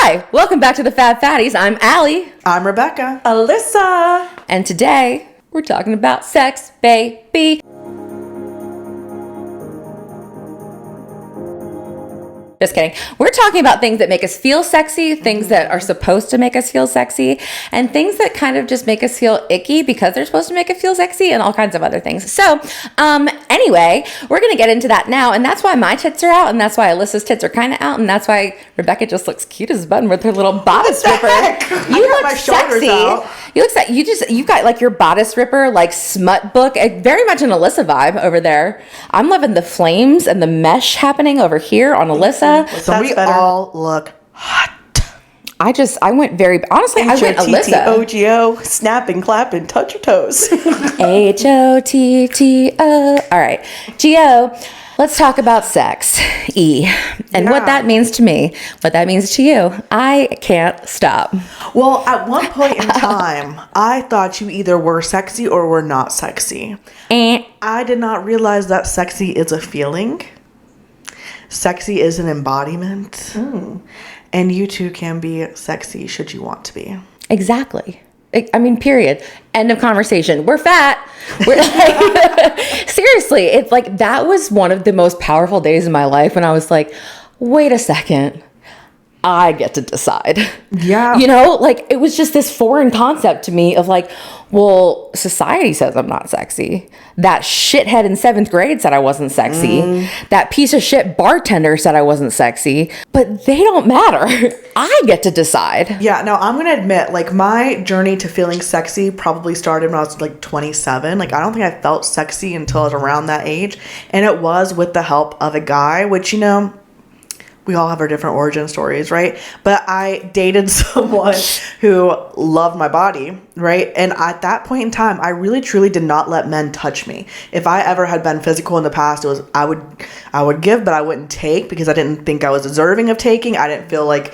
Hi, welcome back to the Fab Fatties. I'm Allie. I'm Rebecca. Alyssa. And today we're talking about sex, baby. Just kidding. We're talking about things that make us feel sexy, things that are supposed to make us feel sexy, and things that kind of just make us feel icky because they're supposed to make us feel sexy, and all kinds of other things. So, anyway, we're going to get into that now, and that's why my tits are out, and that's why Alyssa's tits are kind of out, and that's why Rebecca just looks cute as a button with her little bodice ripper. You look my sexy. Out. You look like you've got like your bodice ripper, like smut book, very much an Alyssa vibe over there. I'm loving the flames and the mesh happening over here on Alyssa. So we all look hot. I went very, honestly, I went Alyssa. H-O-T-T-O-G-O, snapping, clapping, touch your toes. H-O-T-T-O. All right. G-O. Let's talk about sex. E. And what that means to me, what that means to you. I can't stop. Well, at one point in time, I thought you either were sexy or were not sexy. I did not realize that sexy is a feeling. Sexy is an embodiment. And you too can be sexy should you want to be. Exactly. I mean, period. End of conversation. We're fat. We're like, seriously, it's like that was one of the most powerful days in my life when I was like, wait a second. I get to decide. Yeah. You know, like it was just this foreign concept to me of like, well, society says I'm not sexy. That shithead in 7th grade said I wasn't sexy. That piece of shit bartender said I wasn't sexy, but they don't matter. I get to decide. Yeah, no, I'm going to admit, like my journey to feeling sexy probably started when I was like 27. Like I don't think I felt sexy until I was around that age. And it was with the help of a guy, which, you know, we all have our different origin stories, right? But I dated someone who loved my body, right? And at that point in time, I really truly did not let men touch me. If I ever had been physical in the past, it was I would give, but I wouldn't take because I didn't think I was deserving of taking. I didn't feel like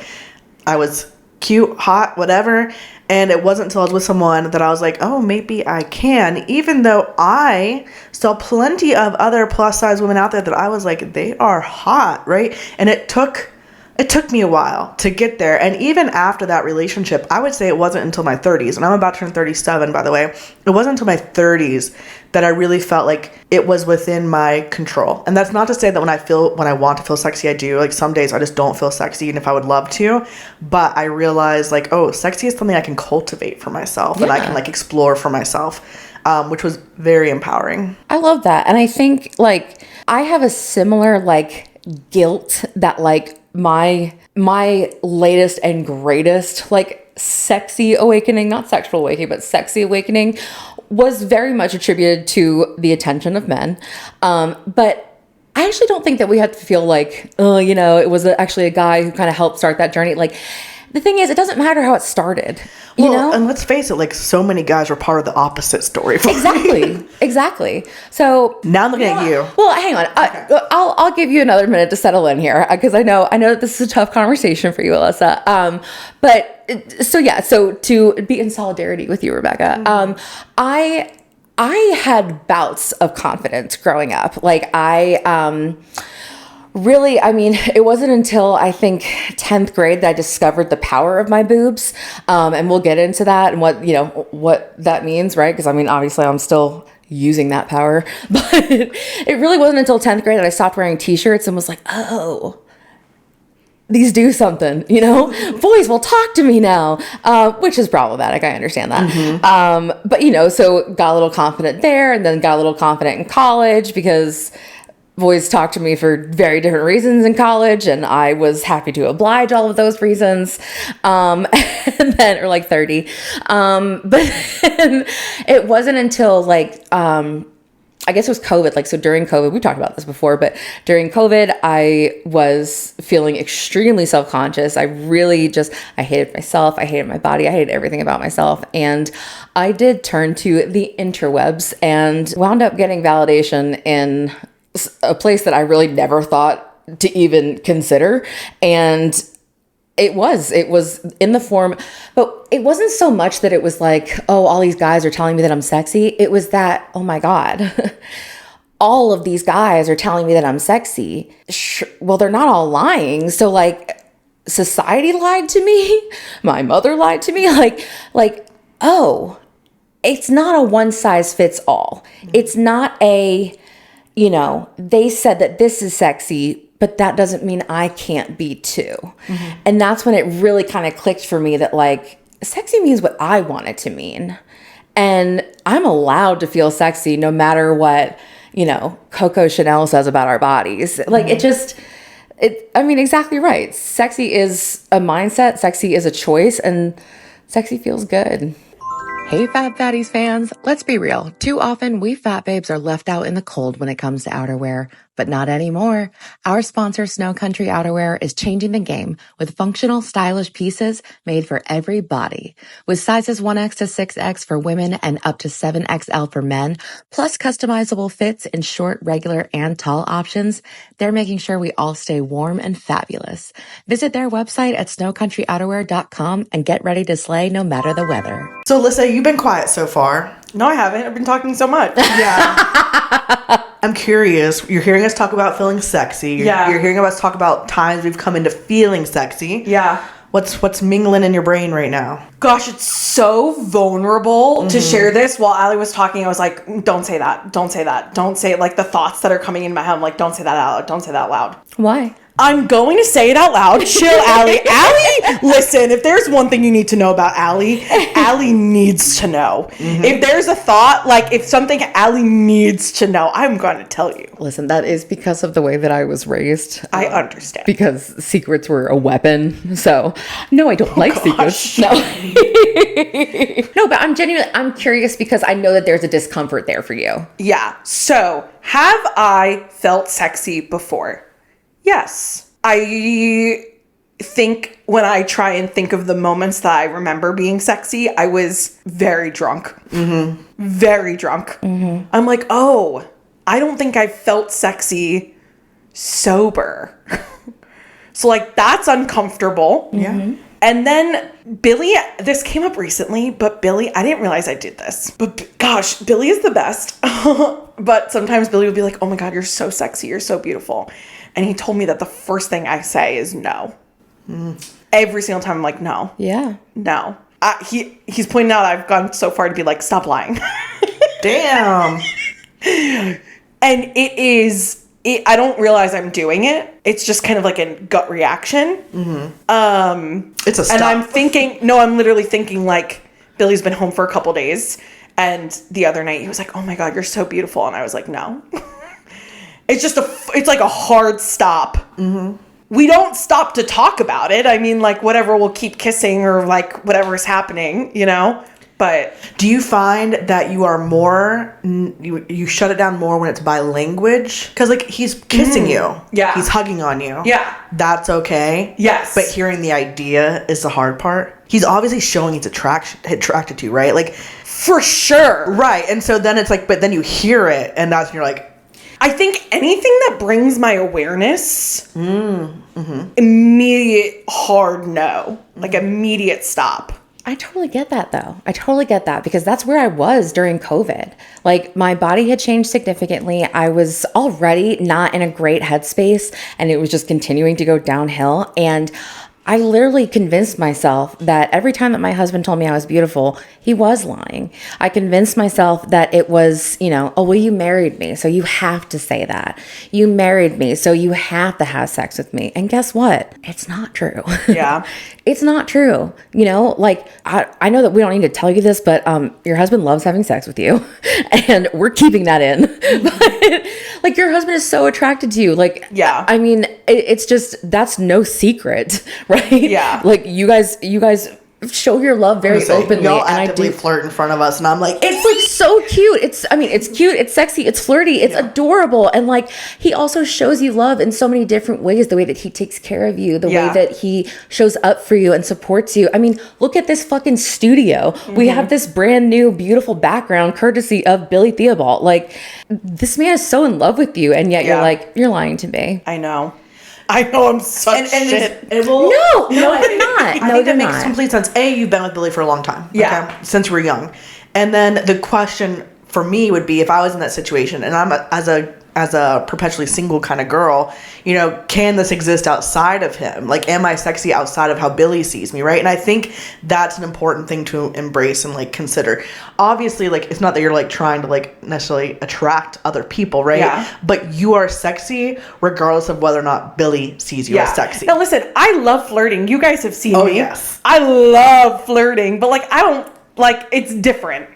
I was cute, hot, whatever. And it wasn't until I was with someone that I was like, oh, maybe I can, even though I saw plenty of other plus size women out there that I was like, they are hot, right? And it took me a while to get there. And even after that relationship, I would say it wasn't until my 30s, and I'm about to turn 37, by the way. It wasn't until my 30s that I really felt like it was within my control. And that's not to say that when I want to feel sexy, I do. Like some days I just don't feel sexy, even if I would love to. But I realized like, oh, sexy is something I can cultivate for myself and I can like explore for myself, which was very empowering. I love that. And I think like I have a similar like guilt that like my latest and greatest like sexy awakening, not sexual awakening, but sexy awakening was very much attributed to the attention of men. But I actually don't think that we have to feel like, you know, it was actually a guy who kind of helped start that journey. Like the thing is, it doesn't matter how it started, you know? And let's face it, like so many guys were part of the opposite story. Exactly. So now I'm looking at you. Well, hang on. Okay. I'll give you another minute to settle in here because I know that this is a tough conversation for you, Alyssa. So to be in solidarity with you, Rebecca, I had bouts of confidence growing up. Like really, I mean, it wasn't until I think 10th grade that I discovered the power of my boobs. And we'll get into that and what that means, right? Because I mean, obviously I'm still using that power, but it really wasn't until 10th grade that I stopped wearing t-shirts and was like, oh, these do something, you know, boys will talk to me now, which is problematic. I understand that. But you know, so got a little confident there and then got a little confident in college because boys talked to me for very different reasons in college, and I was happy to oblige all of those reasons. And then, or like 30. But then it wasn't until like, I guess it was COVID. Like, so during COVID, we talked about this before, but during COVID, I was feeling extremely self-conscious. I hated myself. I hated my body. I hated everything about myself. And I did turn to the interwebs and wound up getting validation in a place that I really never thought to even consider. And it was in the form, but it wasn't so much that it was like, oh, all these guys are telling me that I'm sexy. It was that, oh my God, all of these guys are telling me that I'm sexy. Well, they're not all lying. So like, society lied to me. My mother lied to me. Oh, it's not a one size fits all. It's not a, they said that this is sexy, but that doesn't mean I can't be too. And that's when it really kind of clicked for me that like sexy means what I want it to mean. And I'm allowed to feel sexy no matter what, Coco Chanel says about our bodies. Like exactly right. Sexy is a mindset. Sexy is a choice, and sexy feels good. Hey, Fab Fatties fans, let's be real. Too often, we fat babes are left out in the cold when it comes to outerwear, but not anymore. Our sponsor, Snow Country Outerwear, is changing the game with functional, stylish pieces made for every body. With sizes 1X to 6X for women and up to 7XL for men, plus customizable fits in short, regular, and tall options, they're making sure we all stay warm and fabulous. Visit their website at snowcountryouterwear.com and get ready to slay no matter the weather. So, Alyssa, you've been quiet so far. No, I haven't. I've been talking so much. Yeah. I'm curious. You're hearing us talk about feeling sexy. You're hearing us talk about times we've come into feeling sexy. Yeah. What's mingling in your brain right now? Gosh, it's so vulnerable to share this. While Allie was talking, I was like, don't say that. Don't say that. Don't say it. Like the thoughts that are coming in my head. I'm like, don't say that out loud. Don't say that out loud. Why? I'm going to say it out loud. Chill, Allie. Allie, listen, if there's one thing you need to know about Allie, Allie needs to know. If there's a thought, like if something Allie needs to know, I'm going to tell you. Listen, that is because of the way that I was raised. I understand. Because secrets were a weapon. So, no, I don't like secrets. No. No, but I'm curious because I know that there's a discomfort there for you. Yeah. So, have I felt sexy before? Yes. I think when I try and think of the moments that I remember being sexy, I was very drunk. Very drunk. I'm like, oh, I don't think I felt sexy sober. So like that's uncomfortable. Yeah. And then Billy, this came up recently, but Billy, I didn't realize I did this. But gosh, Billy is the best. But sometimes Billy would be like, oh my God, you're so sexy. You're so beautiful. And he told me that the first thing I say is no. Every single time I'm like, no. Yeah. No. He's pointing out I've gone so far to be like, stop lying. Damn. And I don't realize I'm doing it. It's just kind of like a gut reaction. It's a stop. And I'm literally thinking like, Billy's been home for a couple days. And the other night he was like, oh my God, you're so beautiful. And I was like, no. It's like a hard stop. We don't stop to talk about it. I mean, like whatever, we'll keep kissing or like whatever's happening, But do you find that you are more, you shut it down more when it's by language? Because like he's kissing you. Yeah. He's hugging on you. Yeah. That's okay. Yes. But hearing the idea is the hard part. He's obviously showing he's attracted to you, right? Like for sure. Right. And so then it's like, but then you hear it and that's when you're like, I think anything that brings my awareness, immediate hard no, like immediate stop. I totally get that though. I totally get that because that's where I was during COVID. Like my body had changed significantly. I was already not in a great headspace and it was just continuing to go downhill. And I literally convinced myself that every time that my husband told me I was beautiful, he was lying. I convinced myself that it was, oh, well, you married me, so you have to say that. You married me, so you have to have sex with me. And guess what? It's not true. Yeah. It's not true. Like I know that we don't need to tell you this, but your husband loves having sex with you and we're keeping that in. But like your husband is so attracted to you. Like, yeah. I mean, it's just, that's no secret, right? Yeah. Like you guys show your love very openly. Y'all and actively flirt in front of us and I'm like, it's like so cute. It's cute, it's sexy, it's flirty, it's adorable. And like he also shows you love in so many different ways, the way that he takes care of you, the way that he shows up for you and supports you. I mean, look at this fucking studio. We have this brand new beautiful background courtesy of Billy Theobald. Like this man is so in love with you and yet you're like, you're lying to me. I know I'm such shit. It will, no, you're not. I think that makes complete sense. You've been with Billy for a long time. Yeah. Okay? Since we were young. And then the question for me would be if I was in that situation and I'm as a as a perpetually single kind of girl, you know, can this exist outside of him? Like, am I sexy outside of how Billy sees me, right? And I think that's an important thing to embrace and like consider. Obviously, like, it's not that you're like trying to like necessarily attract other people, right? Yeah. But you are sexy regardless of whether or not Billy sees you as sexy. Now listen, I love flirting. You guys have seen me. Oh, yes. I love flirting, but like I don't like, it's different.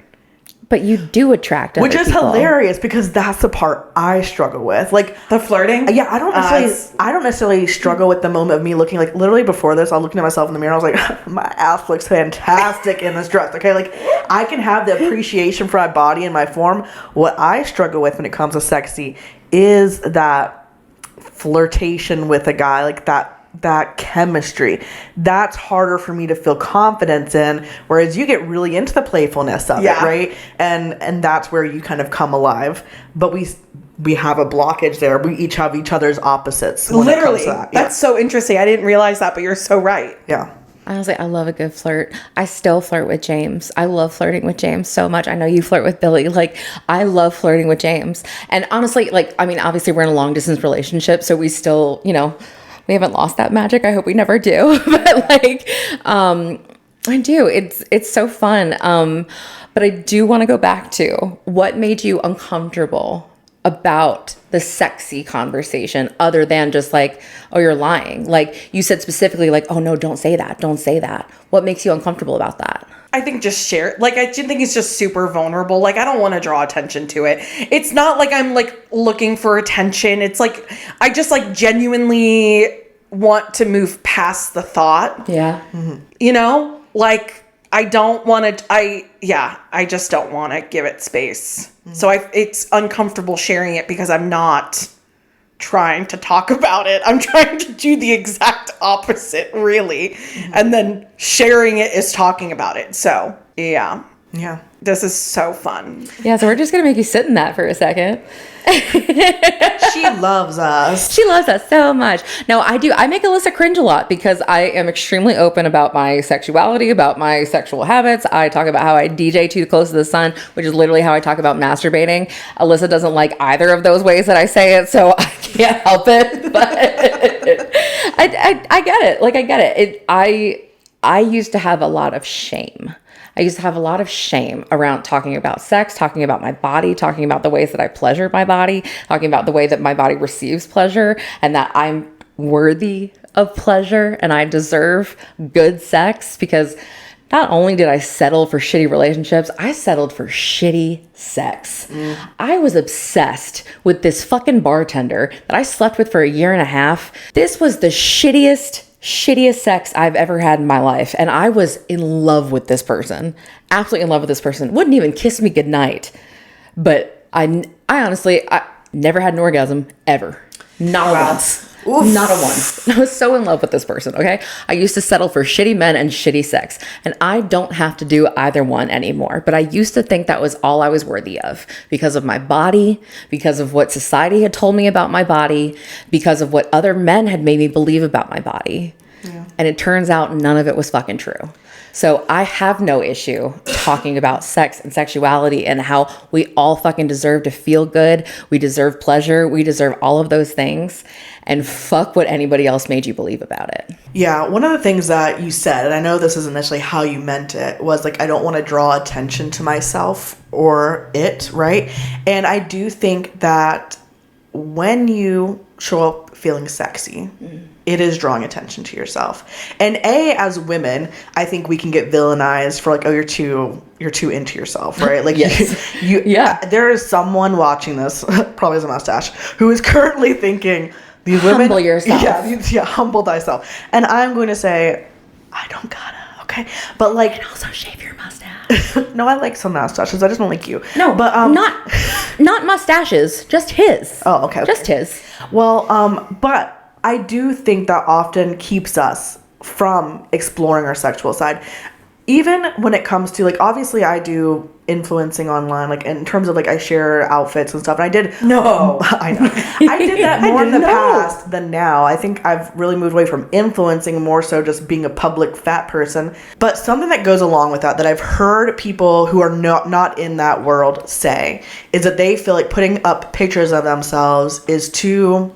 But you do attract other Which is people. hilarious because that's the part I struggle with. Like The flirting? yeah, I don't necessarily struggle with the moment of me looking like literally before this, I was looking at myself in the mirror. I was like, my ass looks fantastic in this dress. Okay, like I can have the appreciation for my body and my form. What I struggle with when it comes to sexy is that flirtation with a guy, like that chemistry. That's harder for me to feel confidence in, whereas you get really into the playfulness of it, right? And that's where you kind of come alive. But we have a blockage there. We each have each other's opposites when it comes to that. That's so interesting. I didn't realize that, but you're so right. Yeah. Honestly, I love a good flirt. I still flirt with James. I love flirting with James so much. I know you flirt with Billy. Like, I love flirting with James. And honestly, like, I mean, obviously we're in a long distance relationship, so we still, you know, we haven't lost that magic. I hope we never do. But like, I do. It's so fun. But I do want to go back to what made you uncomfortable about the sexy conversation other than just like, oh, you're lying. Like you said specifically like, oh no, don't say that. Don't say that. What makes you uncomfortable about that? I think just share, like, I do think it's just super vulnerable. Like, I don't want to draw attention to it. It's not like I'm like looking for attention. It's like, I just like genuinely want to move past the thought. Yeah. Mm-hmm. You know, like I don't want to, I just don't want to give it space. Mm-hmm. So it's uncomfortable sharing it because I'm not trying to talk about it. I'm trying to do the exact opposite, really. Mm-hmm. And then sharing it is talking about it. So, yeah. Yeah. This is so fun. Yeah, so we're just going to make you sit in that for a second. She loves us. She loves us so much. No, I do. I make Alyssa cringe a lot because I am extremely open about my sexuality, about my sexual habits. I talk about how I DJ too close to the sun, which is literally how I talk about masturbating. Alyssa doesn't like either of those ways that I say it, so I can't help it. But I get it. Like, I get it. I used to have a lot of shame. I used to have a lot of shame around talking about sex, talking about my body, talking about the ways that I pleasure my body, talking about the way that my body receives pleasure, and that I'm worthy of pleasure and I deserve good sex, because not only did I settle for shitty relationships, I settled for shitty sex. I was obsessed with this fucking bartender that I slept with for 1.5 years. This was the shittiest sex I've ever had in my life. And I was in love with this person. Absolutely in love with this person. Wouldn't even kiss me goodnight. But I honestly never had an orgasm ever. Not once. Oof. Not a one. I was so in love with this person, okay? I used to settle for shitty men and shitty sex, and I don't have to do either one anymore. But I used to think that was all I was worthy of because of my body, because of what society had told me about my body, because of what other men had made me believe about my body. Yeah. And it turns out none of it was fucking true. So I have no issue talking about sex and sexuality and how we all fucking deserve to feel good. We deserve pleasure. We deserve all of those things. And fuck what anybody else made you believe about it. Yeah, one of the things that you said, and I know this isn't necessarily how you meant it, was like, I don't want to draw attention to myself or it, right? And I do think that when you show up feeling sexy, it is drawing attention to yourself. And as women, I think we can get villainized for like, oh, you're too into yourself, right? Like, yes. Yeah. There is someone watching this, probably has a mustache, who is currently thinking, these women, humble yourself. Yeah, humble thyself. And I'm going to say, I don't gotta, okay? But like, and also shave your mustache. No, I like some mustaches. I just don't like you. No, but not mustaches, just his. Oh, okay. Just his. Well, but I do think that often keeps us from exploring our sexual side. even when it comes to, like, obviously I do influencing online, like in terms of like I share outfits and stuff, and I did I know I did that more in the past than now. I think I've really moved away from influencing, more so just being a public fat person. But something that goes along with that I've heard people who are not in that world say is that they feel like putting up pictures of themselves is too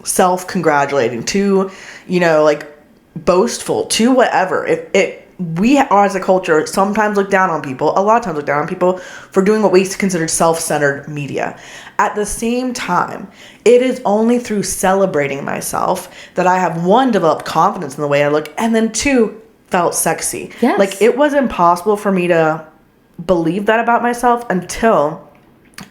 self-congratulating, too, you know, like boastful, too whatever. We are, as a culture, sometimes look down on people, a lot of times look down on people for doing what we consider self-centered media. At the same time, it is only through celebrating myself that I have, one, developed confidence in the way I look, and then two, felt sexy. Yes. Like, it was impossible for me to believe that about myself until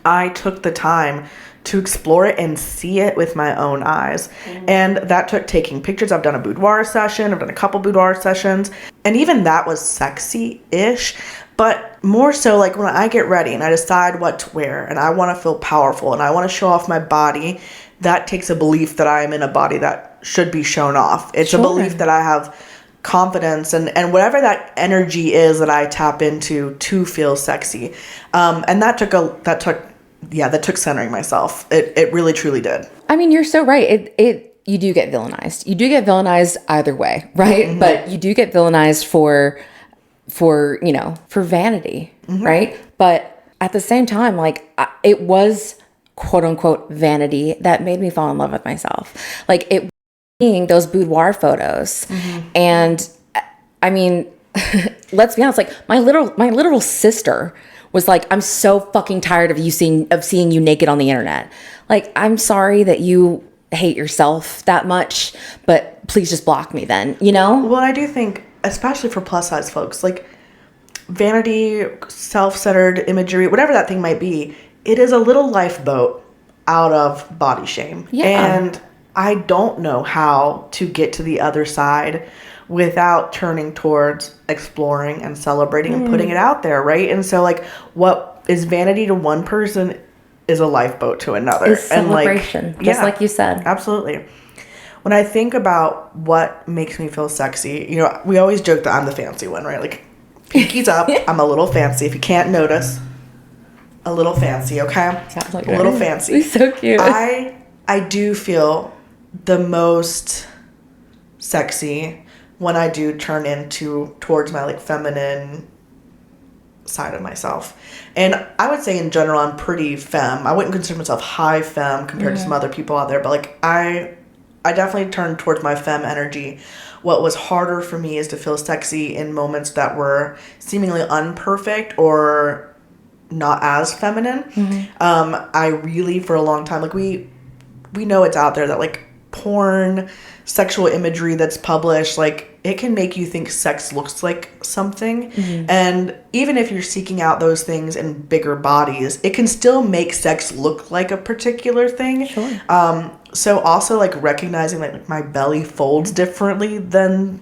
I took the time to explore it and see it with my own eyes. And that took taking pictures. I've done a boudoir session. I've done a couple boudoir sessions. And even that was sexy-ish. But more so, like, when I get ready and I decide what to wear and I want to feel powerful and I want to show off my body, that takes a belief that I am in a body that should be shown off. It's a belief that I have confidence and whatever that energy is that I tap into to feel sexy. And that took centering myself. It really truly did. I mean, you're so right. You do get villainized. You do get villainized either way, right? Mm-hmm. But you do get villainized for vanity, mm-hmm. right? But at the same time, like, it was quote unquote vanity that made me fall in love with myself. Like, it being those boudoir photos. Mm-hmm. And I mean, let's be honest, like, my literal sister was like, I'm so fucking tired of seeing you naked on the internet. Like, I'm sorry that you hate yourself that much, but please just block me then, you know? Well, I do think, especially for plus size folks, like, vanity, self-centered imagery, whatever that thing might be, it is a little lifeboat out of body shame. Yeah. And I don't know how to get to the other side without turning towards exploring and celebrating and putting it out there, right? And so, like, what is vanity to one person is a lifeboat to another. It's celebration, and, like, just like you said. Absolutely. When I think about what makes me feel sexy, you know, we always joke that I'm the fancy one, right? Like, pinkies up, I'm a little fancy. If you can't notice, a little fancy, okay? Sounds like a little fancy. It's so cute. I do feel the most sexy when I do turn towards my, like, feminine side of myself. And I would say in general, I'm pretty femme. I wouldn't consider myself high femme compared to some other people out there, but, like, I definitely turn towards my femme energy. What was harder for me is to feel sexy in moments that were seemingly unperfect or not as feminine. Mm-hmm. I really, for a long time, like, we know it's out there that, like, porn, sexual imagery that's published, like, it can make you think sex looks like something. Mm-hmm. And even if you're seeking out those things in bigger bodies, it can still make sex look like a particular thing. Sure. So also, like, recognizing that, like, my belly folds differently than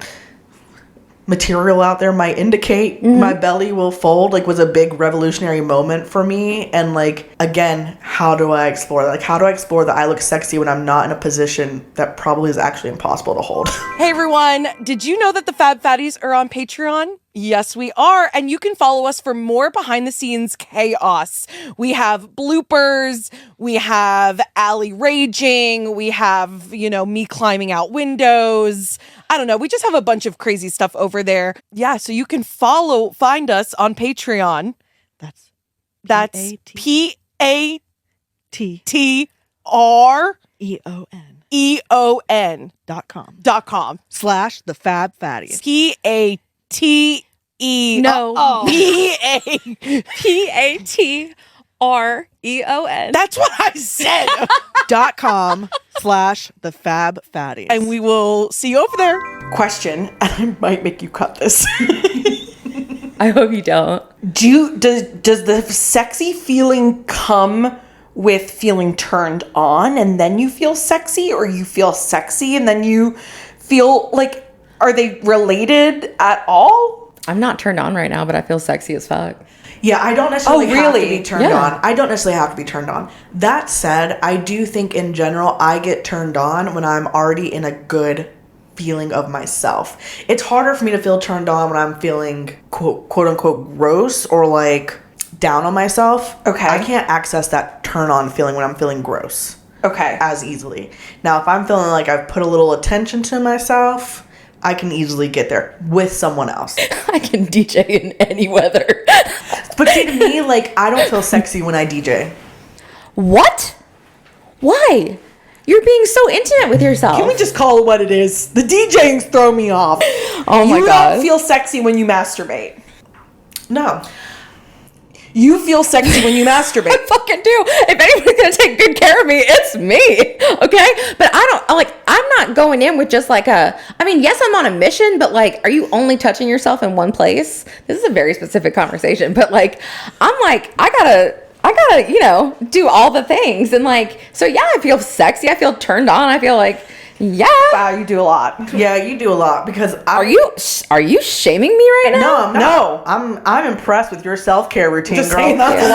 material out there might indicate. Mm-hmm. My belly will fold, like, was a big revolutionary moment for me. And, like, again, how do I explore that? Like, how do I explore that I look sexy when I'm not in a position that probably is actually impossible to hold? Hey everyone, did you know that the Fab Fatties are on Patreon? Yes, we are. And you can follow us for more behind the scenes chaos. We have bloopers. We have Allie raging. We have, me climbing out windows. I don't know. We just have a bunch of crazy stuff over there. Yeah. So you can find us on Patreon. That's PATREON.com /the Fab Fatties. PATREON. That's what I said. .com /the Fab Fatties. And we will see you over there. Question, and I might make you cut this. I hope you don't. Does the sexy feeling come with feeling turned on and then you feel sexy, or you feel sexy and then you feel like, are they related at all? I'm not turned on right now, but I feel sexy as fuck. Yeah, I don't necessarily have to be turned on. I don't necessarily have to be turned on. That said, I do think in general I get turned on when I'm already in a good feeling of myself. It's harder for me to feel turned on when I'm feeling quote unquote gross or like down on myself. Okay. I can't access that turn on feeling when I'm feeling gross. Okay. As easily. Now, if I'm feeling like I've put a little attention to myself, I can easily get there with someone else. I can DJ in any weather. But see, to me, like, I don't feel sexy when I DJ. What? Why? You're being so intimate with yourself. Can we just call it what it is? The DJing's throw me off. Oh my You God. don't feel sexy when you masturbate. No. You feel sexy when you masturbate. I fucking do. If anybody's gonna take good care of me, it's me. Okay? But I'm not going in with just like yes, I'm on a mission, but like, are you only touching yourself in one place? This is a very specific conversation, but like, I'm like, I gotta, do all the things. And like, so yeah, I feel sexy. I feel turned on. I feel like, yeah. Wow, you do a lot. Yeah, you do a lot because Are you shaming me right now? No, I'm not. I'm impressed with your self-care routine, Just girl. saying that's a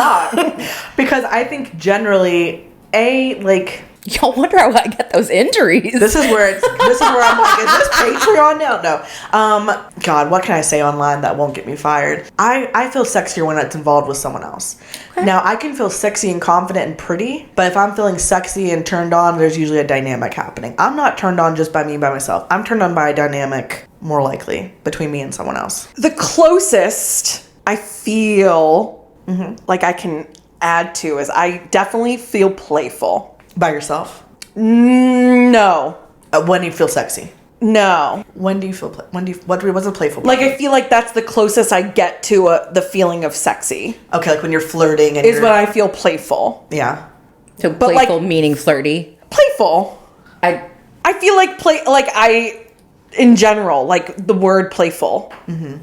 lot. Because I think generally, Y'all wonder how I get those injuries. this is where I'm like, is this Patreon now? No. God, what can I say online that won't get me fired? I feel sexier when it's involved with someone else. Okay. Now, I can feel sexy and confident and pretty, but if I'm feeling sexy and turned on, there's usually a dynamic happening. I'm not turned on just by me by myself. I'm turned on by a dynamic, more likely, between me and someone else. The closest I feel like I can add to is I definitely feel playful. By yourself? No. When do you feel sexy? No. When do you feel what's a playful? Like, I feel like that's the closest I get to the feeling of sexy. Okay, like when you're flirting and is when I feel playful. Yeah. So But, playful like, meaning flirty. Playful. I feel like in general, like the word playful.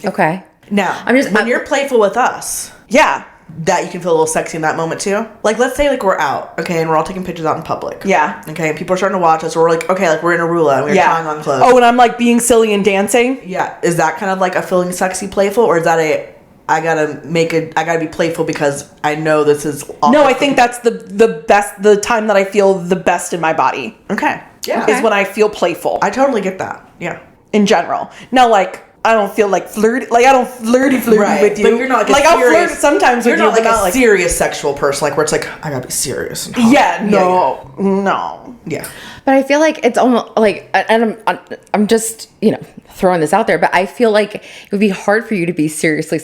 Okay. Now, when you're playful with us, Yeah. that you can feel a little sexy in that moment too. Like, let's say like we're out, okay, and we're all taking pictures out in public. Yeah. Okay, and people are starting to watch us, or we're like, okay, like we're in Arula and we're trying on clothes. Oh, and I'm like being silly and dancing. Yeah. Is that kind of like a feeling sexy, playful, or is that I gotta be playful because I know this is awful? No, I think that's the best, the time that I feel the best in my body. Okay. Yeah. Is when I feel playful. I totally get that. Yeah. In general. Now, like, I don't feel like flirty. Like, I don't flirty Right. with you. But you're not like a I'll serious, flirt sometimes you're with you, not but like not a like serious sexual person, like where it's like I gotta be serious. And Yeah, no. Yeah. But I feel like it's almost like, and I'm just, throwing this out there, but I feel like it would be hard for you to be seriously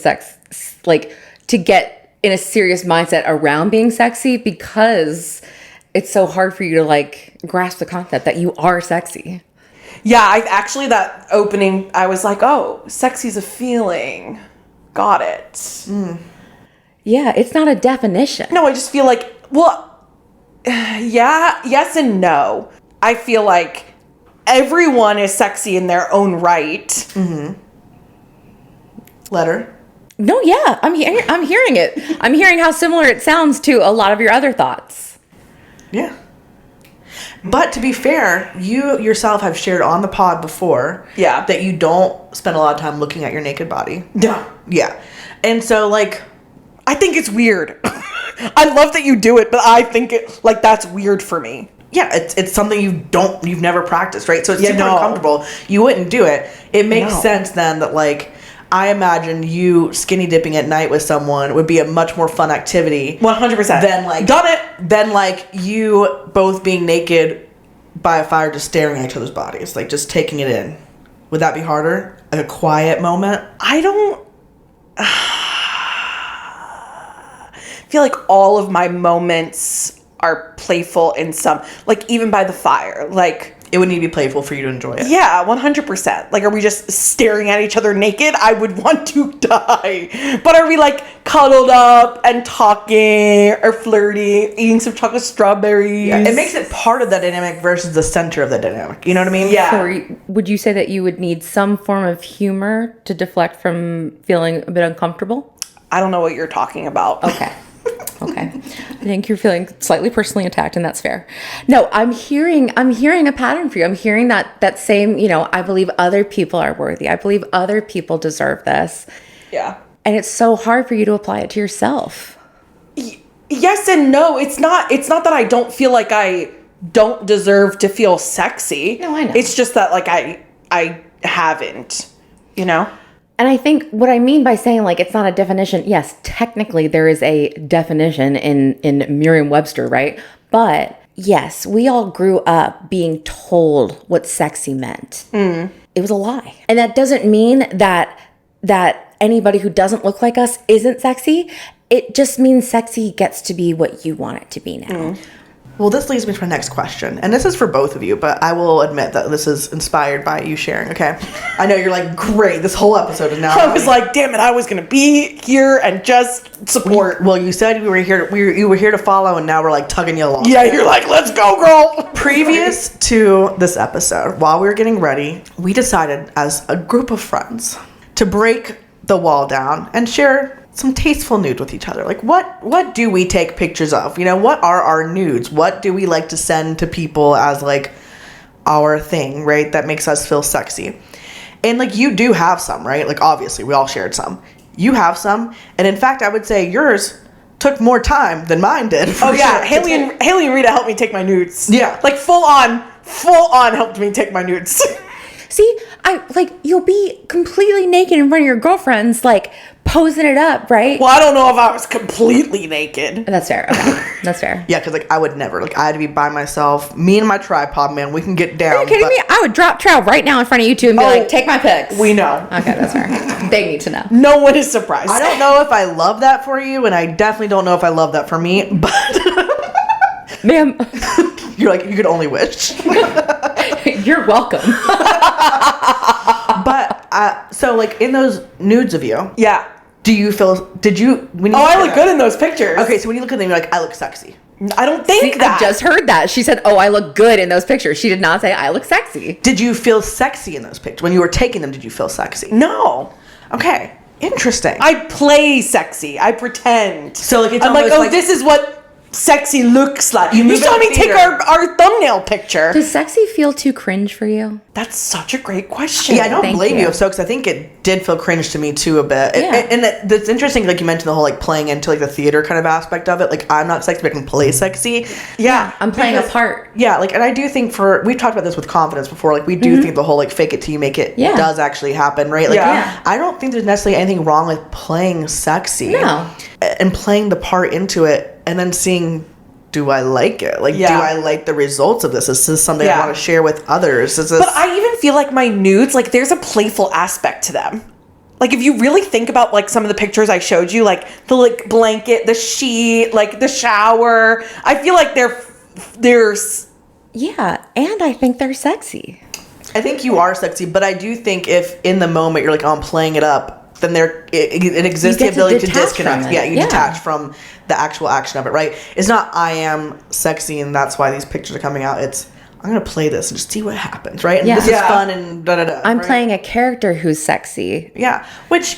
like to get in a serious mindset around being sexy because it's so hard for you to like grasp the concept that you are sexy. Yeah, I actually, that opening, I was like, oh, sexy's a feeling. Got it. Yeah, it's not a definition. No, I just feel like, well, yeah, yes and no. I feel like everyone is sexy in their own right. Mm-hmm. Letter. No, yeah, I'm hearing it. I'm hearing how similar it sounds to a lot of your other thoughts. Yeah. But to be fair, you yourself have shared on the pod before that you don't spend a lot of time looking at your naked body. No. Yeah. And so, like, I think it's weird. I love that you do it, but I think that's weird for me. Yeah, it's something you've never practiced, right? So it's super no. uncomfortable. You wouldn't do it. It makes sense then that, like, I imagine you skinny dipping at night with someone would be a much more fun activity. 100%. Than like done it. Than like you both being naked by a fire, just staring at each other's bodies, like just taking it in. Would that be harder? Like a quiet moment? I don't feel like all of my moments are playful in some, like even by the fire, like. It would need to be playful for you to enjoy it. Yeah, 100%. Like, are we just staring at each other naked? I would want to die. But are we, like, cuddled up and talking or flirty, eating some chocolate strawberries? Yeah, it makes it part of the dynamic versus the center of the dynamic. You know what I mean? Yeah. So would you say that you would need some form of humor to deflect from feeling a bit uncomfortable? I don't know what you're talking about. Okay. Okay. I think you're feeling slightly personally attacked, and that's fair. No, I'm hearing a pattern for you. I'm hearing that same, I believe other people are worthy. I believe other people deserve this. Yeah. And it's so hard for you to apply it to yourself. Yes and no. It's not that I don't feel like I don't deserve to feel sexy. No, I know. It's just that, like, I haven't, you know? And I think what I mean by saying like it's not a definition, yes, technically there is a definition in Merriam-Webster, right? But yes, we all grew up being told what sexy meant. It was a lie. And that doesn't mean that anybody who doesn't look like us isn't sexy. It just means sexy gets to be what you want it to be now. Well, this leads me to my next question. And this is for both of you, but I will admit that this is inspired by you sharing, okay? I know you're like, great, this whole episode is now. I was like, damn it, I was going to be here and just support. Well, you said you were here to follow, and now we're like tugging you along. Yeah, you're like, let's go, girl. Previous to this episode, while we were getting ready, we decided as a group of friends to break the wall down and share some tasteful nude with each other. Like, what do we take pictures of? You know, what are our nudes? What do we like to send to people as like our thing, right? That makes us feel sexy. And like, you do have some, right? Like, obviously we all shared some. You have some, and in fact, I would say yours took more time than mine did. Oh yeah, Haley and Rita helped me take my nudes. Yeah, like full on helped me take my nudes. See, you'll be completely naked in front of your girlfriends, like posing it up, right? Well, I don't know if I was completely naked. That's fair. Okay. That's fair. Yeah, because like I would never. Like I had to be by myself. Me and my tripod, man. We can get down. Are you kidding me? I would drop trout right now in front of you two and be like, take my pics. We know. Okay, that's fair. They need to know. No one is surprised. I don't know if I love that for you, and I definitely don't know if I love that for me, but Ma'am. You're like, you could only wish. You're welcome. But so like in those nudes of you, yeah. Did you when you I look good in those pictures. Okay, so when you look at them, you're like, I look sexy. I don't think that. I just heard that. She said, oh, I look good in those pictures. She did not say I look sexy. Did you feel sexy in those pictures? When you were taking them, did you feel sexy? No. Okay. Interesting. I play sexy. I pretend. So like it's I'm like, almost oh, like this is what sexy looks like. You You move saw in me the take theater. our thumbnail picture. Does sexy feel too cringe for you? That's such a great question. Yeah, I don't Thank blame you. you if so, because I think it did feel cringe to me too a bit. Yeah. And that's interesting, like you mentioned the whole like playing into like the theater kind of aspect of it. Like I'm not sexy, but I can play sexy. Yeah. I'm playing a part. Yeah, like, and I do think we've talked about this with confidence before. Like we do think the whole like fake it till you make it Yeah. does actually happen, right? Like Yeah. I don't think there's necessarily anything wrong with playing sexy. No. And playing the part into it, and then seeing, do I like it? Like, Yeah. do I like the results of this? Is this something I Yeah. want to share with others? Is this? But I even feel like my nudes, like there's a playful aspect to them. Like if you really think about like some of the pictures I showed you, like the like blanket, the sheet, like the shower, I feel like there's Yeah, and I think they're sexy. I think you are sexy, but I do think if in the moment you're like, oh, I'm playing it up, then it exists the get to ability to detach disconnect. from it. Yeah, you Yeah. detach from the actual action of it, right? It's not I am sexy and that's why these pictures are coming out. It's I'm gonna play this and just see what happens, right? And Yeah. this is Yeah. fun and da da da. I'm right? playing a character who's sexy. Yeah, which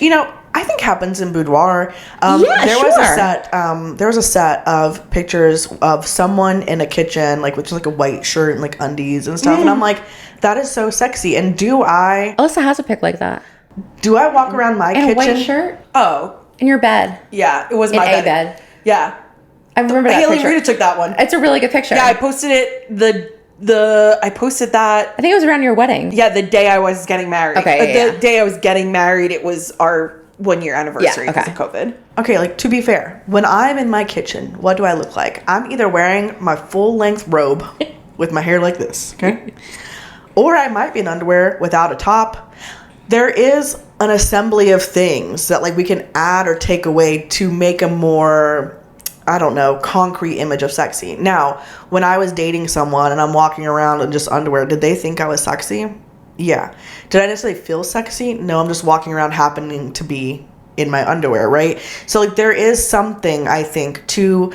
I think happens in boudoir. Yeah, there was a sure. set. There was a set of pictures of someone in a kitchen, like with like a white shirt and like undies and stuff, and I'm like, that is so sexy. And do I Alyssa has a pic like that. walk around my In a kitchen? white shirt oh in your bed. yeah, it was In my a bed. Yeah. I remember that Haley picture. Rita took that one. It's a really good picture. Yeah, I posted it I posted that. I think it was around your wedding. Yeah, the day I was getting married. Okay, The day I was getting married, it was our 1 year anniversary Yeah, because okay. of COVID. Okay, like to be fair, when I'm in my kitchen, what do I look like? I'm either wearing my full length robe with my hair like this, okay? Or I might be in underwear without a top. There is an assembly of things that like we can add or take away to make a more, I don't know, concrete image of sexy. Now, when I was dating someone and I'm walking around in just underwear, did they think I was sexy? Yeah. Did I necessarily feel sexy? No, I'm just walking around happening to be in my underwear, right? So like there is something, I think, to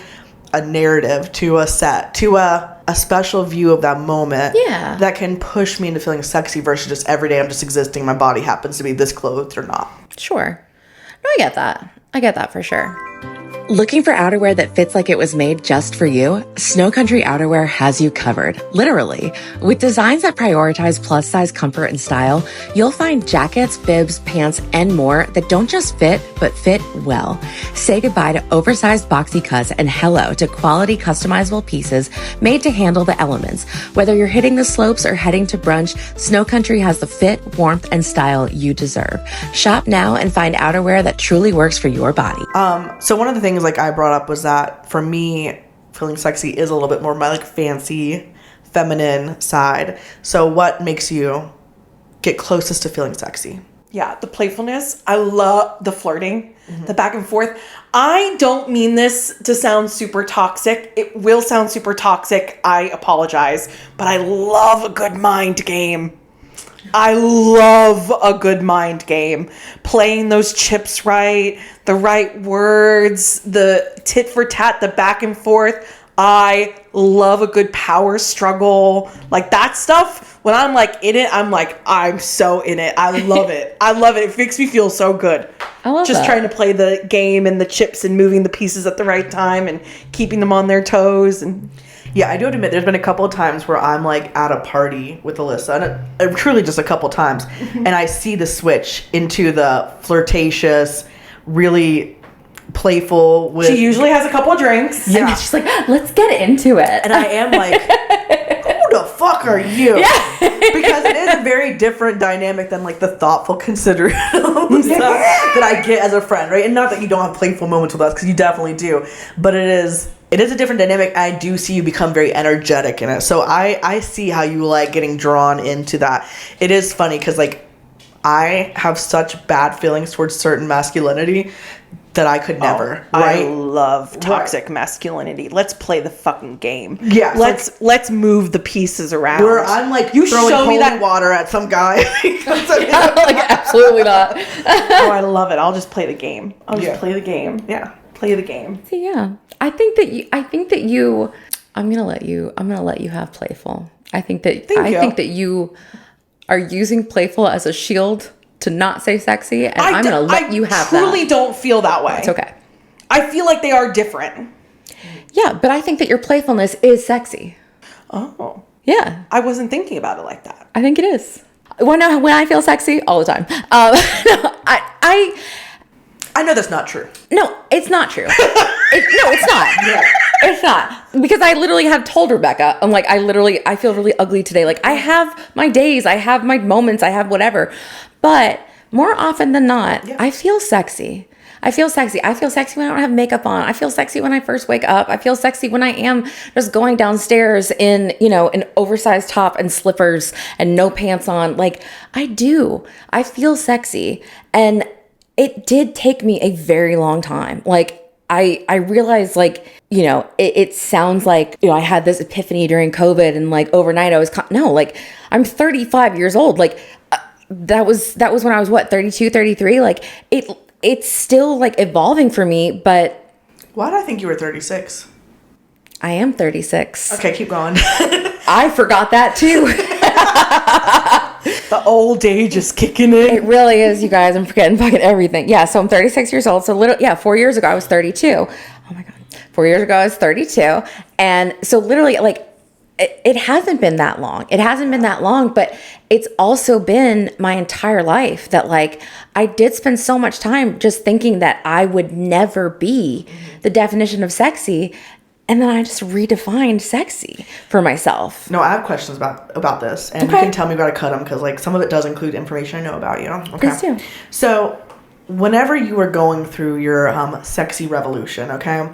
a narrative, to a set, to a special view of that moment, Yeah. that can push me into feeling sexy versus just every day I'm just existing, my body happens to be this clothed or not. Sure. No, I get that. I get that for sure. Looking for outerwear that fits like it was made just for you? Snow Country Outerwear has you covered, literally. With designs that prioritize plus-size comfort and style, you'll find jackets, bibs, pants, and more that don't just fit, but fit well. Say goodbye to oversized boxy cuts and hello to quality customizable pieces made to handle the elements. Whether you're hitting the slopes or heading to brunch, Snow Country has the fit, warmth, and style you deserve. Shop now and find outerwear that truly works for your body. So one of the things like I brought up was that for me, feeling sexy is a little bit more my like fancy, feminine side. So what makes you get closest to feeling sexy? Yeah, the playfulness. I love the flirting, the back and forth. I don't mean this to sound super toxic. It will sound super toxic. I apologize. But I love a good mind game. I love a good mind game. Playing those chips right, the right words, the tit for tat, the back and forth. I love a good power struggle. Like that stuff, when I'm like in it, I'm so in it. I love it. I love it. It makes me feel so good. I love just that. trying to play the game and the chips and moving the pieces at the right time and keeping them on their toes. And yeah, I do admit there's been a couple of times where I'm like at a party with Alyssa, and truly just a couple times, and I see the switch into the flirtatious, really playful with... she usually has a couple of drinks. Yeah. And she's like, let's get into it. And I am like, who the fuck are you? Yeah. Because it is a very different dynamic than like the thoughtful, considerate stuff that I get as a friend, right? And not that you don't have playful moments with us, because you definitely do, but it is a different dynamic. I do see you become very energetic in it. So I see how you like getting drawn into that. It is funny because like I have such bad feelings towards certain masculinity that I could never, right? I love toxic masculinity. Let's play the fucking game. Yeah. Let's move the pieces around. Where I'm like you throwing show me holy that water at some guy. Like, absolutely not. Oh, I love it. I'll just play the game. Yeah. Play the game. Yeah. Play the game. So yeah, I think that you I'm gonna let you have playful. I think that you are using playful as a shield to not say sexy, and I'm gonna let you have that. I truly don't feel that way. It's okay. I feel like they are different. Yeah, but I think that your playfulness is sexy. Oh. Yeah, I wasn't thinking about it like that. I think it is. When I feel sexy all the time. I know that's not true. No, it's not true. It's not. Yeah. It's not. Because I literally have told Rebecca, I'm like, I feel really ugly today. Like, I have my days, I have my moments, I have whatever. But more often than not, I feel sexy. I feel sexy. I feel sexy when I don't have makeup on. I feel sexy when I first wake up. I feel sexy when I am just going downstairs in, an oversized top and slippers and no pants on. Like, I do. I feel sexy. And it did take me a very long time. Like, I realized, like, it sounds like, I had this epiphany during COVID and like overnight I was, no, like, I'm 35 years old. Like, that was when I was 32, 33. Like, it's still like evolving for me, but. Why did I think you were 36? I am 36. Okay, keep going. I forgot that too. The old age is kicking in. It really is, you guys. I'm forgetting fucking everything. Yeah, so I'm 36 years old. So 4 years ago I was 32. Oh my God. 4 years ago I was 32. And so literally, like, it hasn't been that long. It hasn't been that long, but it's also been my entire life that, like, I did spend so much time just thinking that I would never be the definition of sexy. And then I just redefined sexy for myself. No, I have questions about this, and you can tell me about to cut them because, like, some of it does include information I know about you. Okay. Please do. So, whenever you were going through your sexy revolution, okay,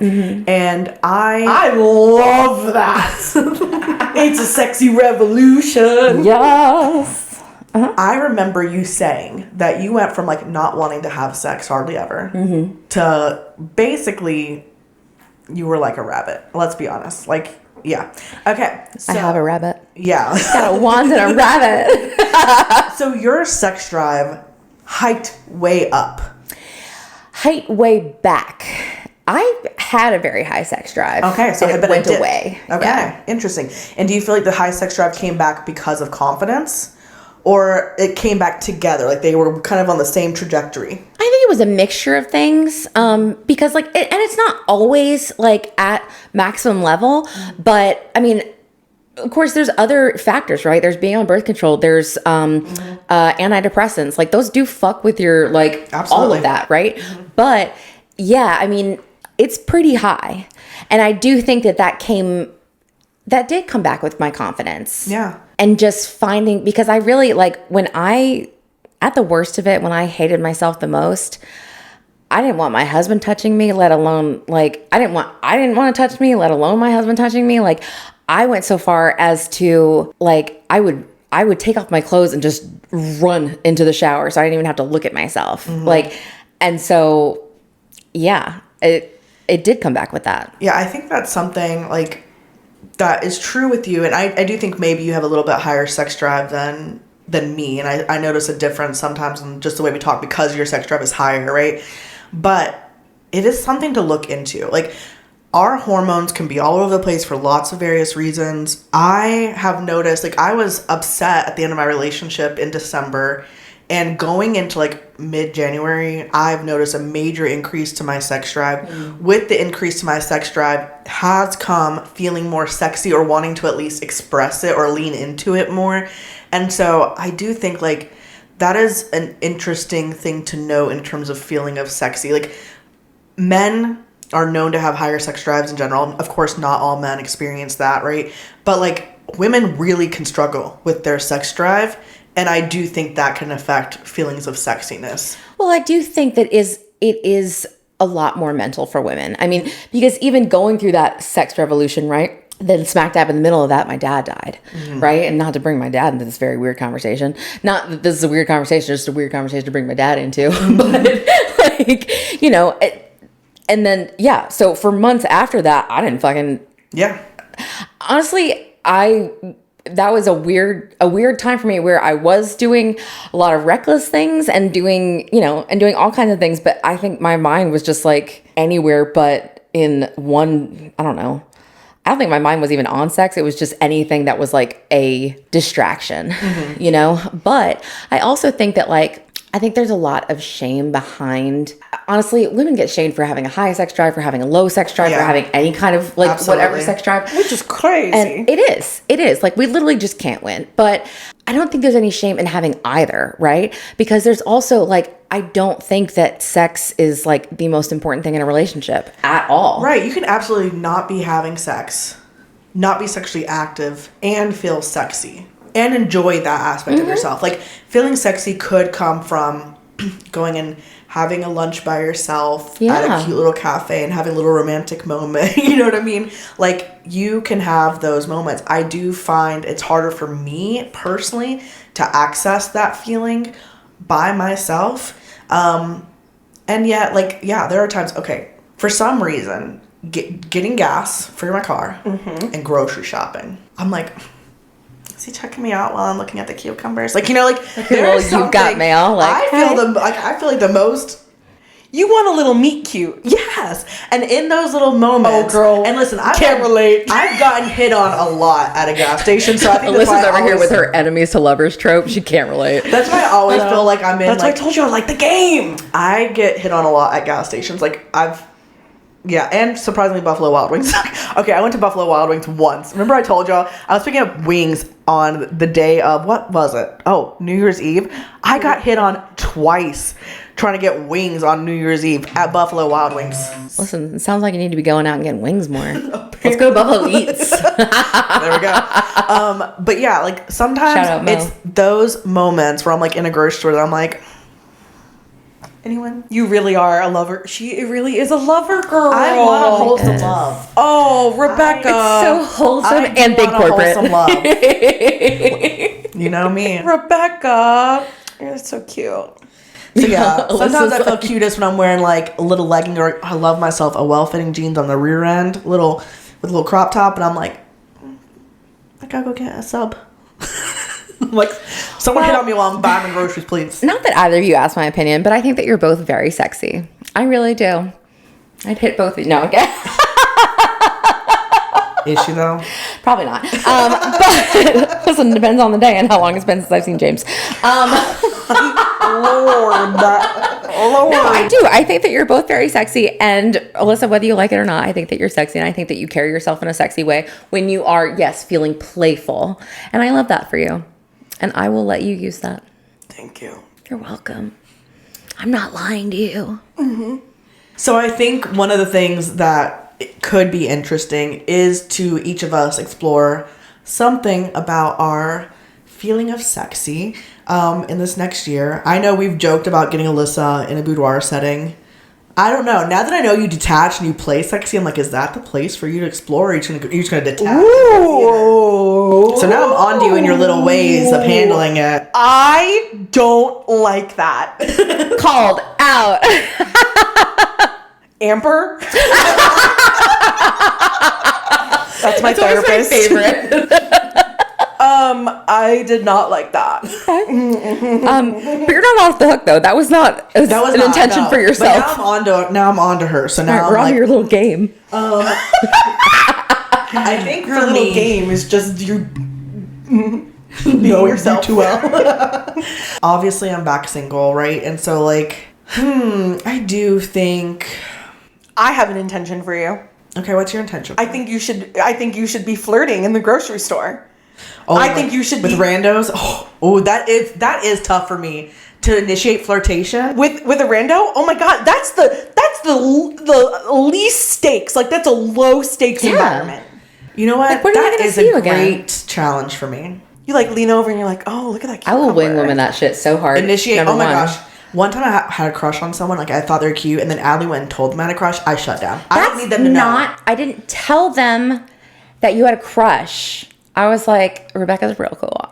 and I love that. It's a sexy revolution. Yes. I remember you saying that you went from like not wanting to have sex hardly ever to basically. You were like a rabbit. Let's be honest. Like, yeah. Okay. So, I have a rabbit. Yeah. Got a wand and a rabbit. So your sex drive hiked way up. Height way back. I had a very high sex drive. Okay. So it went away. Okay. Yeah. Interesting. And do you feel like the high sex drive came back because of confidence? Or it came back together? Like they were kind of on the same trajectory? I think it was a mixture of things, because like, and it's not always like at maximum level, but I mean, of course, there's other factors, right? There's being on birth control. There's antidepressants. Like those do fuck with your like Absolutely. all of that, right? But yeah, I mean, it's pretty high, and I do think that did come back with my confidence. Yeah. And just finding, because I really like at the worst of it, when I hated myself the most, I didn't want my husband touching me, let alone like, I didn't want to touch me, let alone my husband touching me. Like I went so far as to like, I would take off my clothes and just run into the shower. So I didn't even have to look at myself. Like, and so yeah, it did come back with that. Yeah. I think that's something like that is true with you. And I do think maybe you have a little bit higher sex drive than me. And I notice a difference sometimes in just the way we talk because your sex drive is higher, right? But it is something to look into. Like our hormones can be all over the place for lots of various reasons. I have noticed, like I was upset at the end of my relationship in December, and going into like mid-January, I've noticed a major increase to my sex drive. With the increase to my sex drive has come feeling more sexy or wanting to at least express it or lean into it more. And so I do think like that is an interesting thing to know in terms of feeling of sexy. Like men are known to have higher sex drives in general. Of course, not all men experience that, right? But like women really can struggle with their sex drive. And I do think that can affect feelings of sexiness. Well, I do think that it is a lot more mental for women. I mean, because even going through that sex revolution, right? Then smack dab in the middle of that, my dad died, right? And not to bring my dad into this very weird conversation. Not that this is a weird conversation, just a weird conversation to bring my dad into. But like, you know, and then, yeah. So for months after that, I didn't fucking... Yeah. Honestly, that was a weird time for me where I was doing a lot of reckless things and doing all kinds of things. But I think my mind was just like anywhere but in one, I don't know. I don't think my mind was even on sex. It was just anything that was like a distraction, you know? But I also think that like, I think there's a lot of shame behind, honestly, women get shamed for having a high sex drive, for having a low sex drive, for having any kind of like whatever sex drive. Which is crazy. And it is. Like we literally just can't win. But I don't think there's any shame in having either, right? Because there's also like, I don't think that sex is like the most important thing in a relationship at all. Right. You can absolutely not be having sex, not be sexually active, and feel sexy. And enjoy that aspect of yourself. Like, feeling sexy could come from going and having a lunch by yourself at a cute little cafe and having a little romantic moment. You know what I mean? Like, you can have those moments. I do find it's harder for me, personally, to access that feeling by myself. And yet, like, yeah, there are times, okay, for some reason, getting gas for my car and grocery shopping. I'm like... Is he checking me out while I'm looking at the cucumbers? Like, you know, like well, you've got mail. Like, I feel like the most. You want a little meet cute. Yes, and in those little moments, oh girl, and listen, can't relate. I've gotten hit on a lot at a gas station, so I think Alyssa's over here with her enemies to lovers trope. She can't relate. That's why I always feel like I'm in. That's like, why I told you I like the game. I get hit on a lot at gas stations. Like Yeah, and surprisingly, Buffalo Wild Wings. Okay, I went to Buffalo Wild Wings once. Remember I told y'all I was picking up wings on the day of, what was it? Oh, New Year's Eve. I got hit on twice trying to get wings on New Year's Eve at Buffalo Wild Wings. Listen, it sounds like you need to be going out and getting wings more. Let's go to Buffalo Eats. There we go. But yeah, like sometimes it's those moments where I'm like in a grocery store that I'm like, anyone? You really are a lover. She really is a lover girl. I want a wholesome love. Oh, Rebecca. It's so wholesome and big corporate. Wholesome love. You know me. Rebecca. You're so cute. So yeah, sometimes I feel cutest when I'm wearing like a little legging, or I love myself a well-fitting jeans on the rear end, with a little crop top, and I'm like, I gotta go get a sub. Like, someone hit on me while I'm buying my groceries, please. Not that either of you asked my opinion, but I think that you're both very sexy. I really do. I'd hit both of you. No, okay. Is she though? Probably not. But listen, it depends on the day and how long it's been since I've seen James. Lord. Lord. No, I do. I think that you're both very sexy. And Alyssa, whether you like it or not, I think that you're sexy. And I think that you carry yourself in a sexy way when you are, yes, feeling playful. And I love that for you. And I will let you use that. Thank you. You're welcome. I'm not lying to you. Mm-hmm. So I think one of the things that could be interesting is to each of us explore something about our feeling of sexy in this next year. I know we've joked about getting Alyssa in a boudoir setting. I don't know. Now that I know you detach and you play sexy, I'm like, is that the place for you to explore? Or are you just gonna detach? Ooh. So now I'm on to you in your little ways of handling it. I don't like that. Called out. Amber. That's my therapist. My favorite. I did not like that. But you're not off the hook though. That was not an intention for yourself. But now I'm on to her. So now we're on your little game. I think Your for little me, game is just you know yourself too well. Obviously, I'm back single, right? And so, like, I do think I have an intention for you. Okay, what's your intention? I think you should be flirting in the grocery store. Oh, I think you should with be randos. Oh, that is tough for me to initiate flirtation with a rando. Oh my god, that's the least stakes. Like that's a low stakes environment. You know what? Like, when are we that gonna is see you a again? great challenge for me. You like lean over and you're like, oh, look at that. I will cucumber. wing woman that shit so hard. Initiate. Number Oh my one. gosh. One time I had a crush on someone. Like I thought they were cute, and then Allie went and told them I had a crush. I shut down. I didn't need them to know. I didn't tell them that you had a crush. I was like, Rebecca's real cool.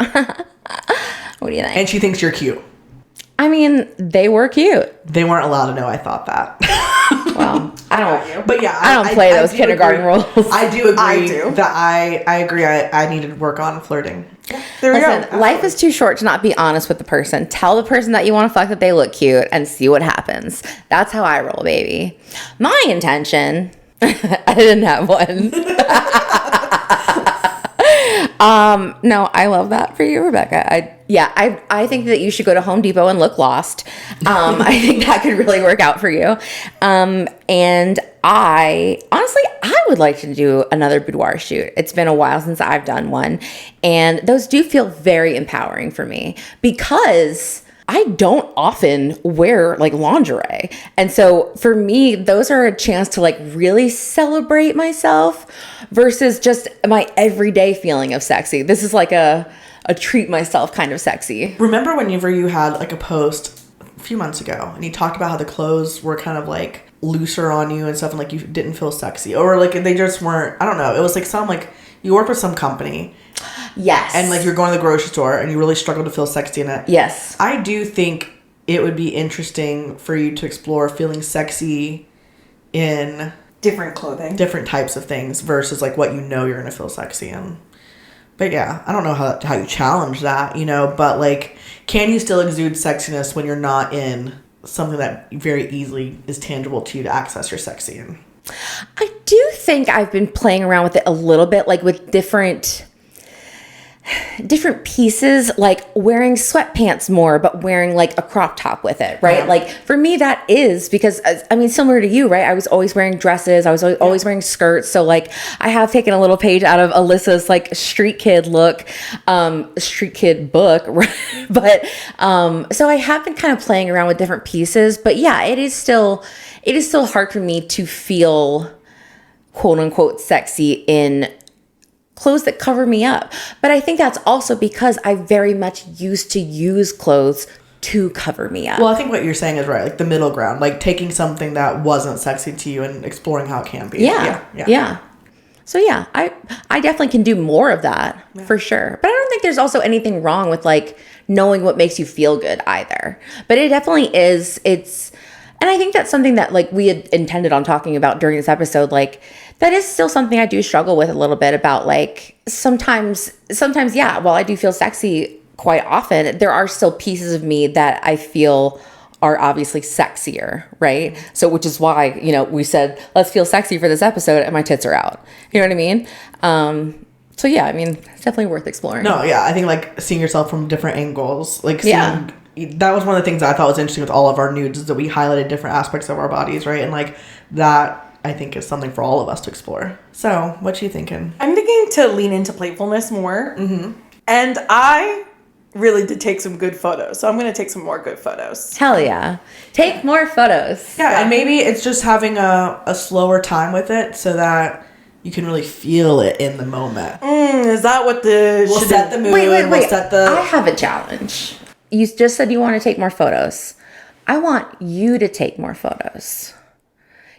What do you think? And she thinks you're cute. I mean, they were cute. They weren't allowed to know I thought that. Well, I don't. But yeah, I don't play those do kindergarten agree. roles. I do agree. I do. That I agree. I needed to work on flirting. There we Listen, go. life is too short to not be honest with the person. Tell the person that you want to fuck that they look cute and see what happens. That's how I roll, baby. My intention, I didn't have one. No, I love that for you, Rebecca. I think that you should go to Home Depot and look lost. I think that could really work out for you. And I would like to do another boudoir shoot. It's been a while since I've done one. And those do feel very empowering for me because I don't often wear like lingerie. And so for me, those are a chance to like really celebrate myself versus just my everyday feeling of sexy. This is like a treat myself kind of sexy. Remember whenever you had like a post a few months ago and you talked about how the clothes were kind of like looser on you and stuff and like you didn't feel sexy or like they just weren't, I don't know. It was like you worked with some company. Yes. And like you're going to the grocery store and you really struggle to feel sexy in it. Yes. I do think it would be interesting for you to explore feeling sexy in Different clothing. different types of things versus like what you know you're going to feel sexy in. But yeah, I don't know how you challenge that, but like, can you still exude sexiness when you're not in something that very easily is tangible to you to access your sexy in? I do think I've been playing around with it a little bit, like with different pieces, like wearing sweatpants more, but wearing like a crop top with it, right? Yeah. Like for me, that is because, I mean, similar to you, right? I was always wearing dresses. I was always wearing skirts. So like I have taken a little page out of Alyssa's like street kid look, street kid book, right? But, so I have been kind of playing around with different pieces, but yeah, it is still hard for me to feel quote unquote sexy in clothes that cover me up. But I think that's also because I very much used to use clothes to cover me up. Well, I think what you're saying is right, like the middle ground, like taking something that wasn't sexy to you and exploring how it can be. Yeah. So yeah, I definitely can do more of that for sure. But I don't think there's also anything wrong with like knowing what makes you feel good either. But it definitely is, and I think that's something that like we had intended on talking about during this episode. Like that is still something I do struggle with a little bit about like sometimes, yeah, while I do feel sexy quite often, there are still pieces of me that I feel are obviously sexier, right? So which is why, we said, let's feel sexy for this episode and my tits are out. You know what I mean? So yeah, I mean, it's definitely worth exploring. No, yeah, I think like seeing yourself from different angles, like seeing that was one of the things that I thought was interesting with all of our nudes is that we highlighted different aspects of our bodies, right? And like that, I think, is something for all of us to explore. So, what you thinking? I'm thinking to lean into playfulness more. Mm-hmm. And I really did take some good photos. So I'm going to take some more good photos. Hell yeah. Take more photos. Yeah, and maybe it's just having a slower time with it so that you can really feel it in the moment. Is that what We'll set the mood. Wait. We'll set the... I have a challenge. You just said you want to take more photos. I want you to take more photos.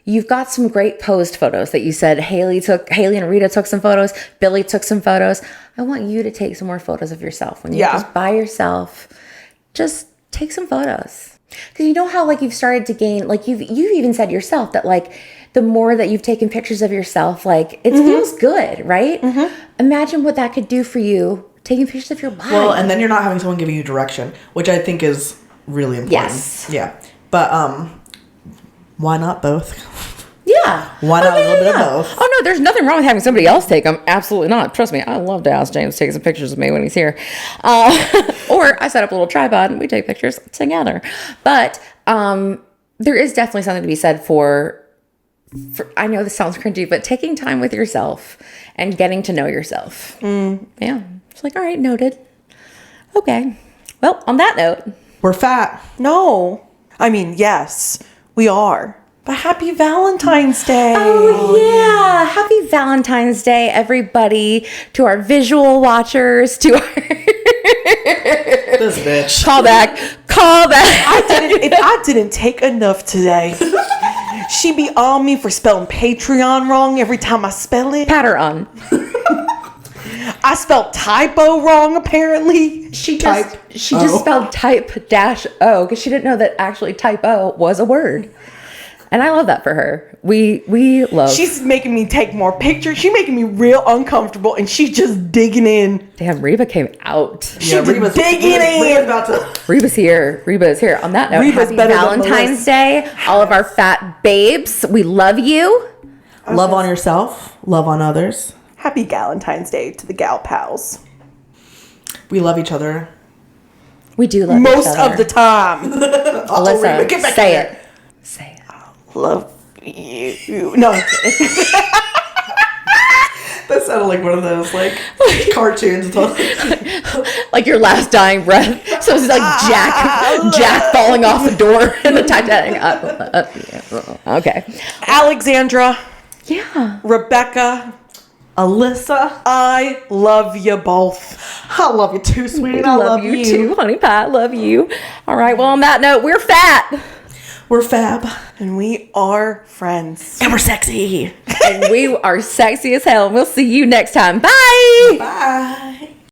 You've got some great posed photos that you said Haley and Rita took some photos. Billy took some photos. I want you to take some more photos of yourself when you're just by yourself. Just take some photos. Because you know how like you've started to gain, like you've even said yourself that like the more that you've taken pictures of yourself, like it feels good, right? Mm-hmm. Imagine what that could do for you, taking pictures of your body. Well, and then you're not having someone giving you direction, which I think is really important. Yes. Yeah. But why not both? Yeah. Why not a little bit of both? Oh, no, there's nothing wrong with having somebody else take them. Absolutely not. Trust me, I love to ask James to take some pictures of me when he's here. Or I set up a little tripod and we take pictures together. But there is definitely something to be said for, I know this sounds cringy, but taking time with yourself and getting to know yourself. Yeah. It's like, all right, noted. Okay. Well, on that note. We're fat. No. I mean, yes, we are. But happy Valentine's Day. Oh, yeah. Happy Valentine's Day, everybody. To our visual watchers, to our... This bitch. Call back. If I didn't take enough today, she be on me for spelling Patreon wrong every time I spell it. Pat her on. I spelled typo wrong, apparently. She just spelled type-o because she didn't know that actually typo was a word. And I love that for her. We love. She's making me take more pictures. She's making me real uncomfortable, and she's just digging in. Damn, Reba came out. She's digging in. Reba's here. Reba is here. On that note, Reba's happy better than Valentine's Day. All of our fat babes, we love you. Love on yourself. Love on others. Happy Valentine's Day to the gal pals. We love each other. We do love Most each other. of the time. Alyssa, say it. Say it. Love you. No. That sounded like one of those like cartoons. Like your last dying breath. So it's like Jack falling off the door and the Titanic. Okay. Alexandra. Yeah. Rebecca. Alyssa. I love you both. I love you too, sweetie. I love you too, honey pie. Love you. All right. Well, on that note, we're fat. We're fab. And we are friends. And we're sexy. And we are sexy as hell. We'll see you next time. Bye. Bye.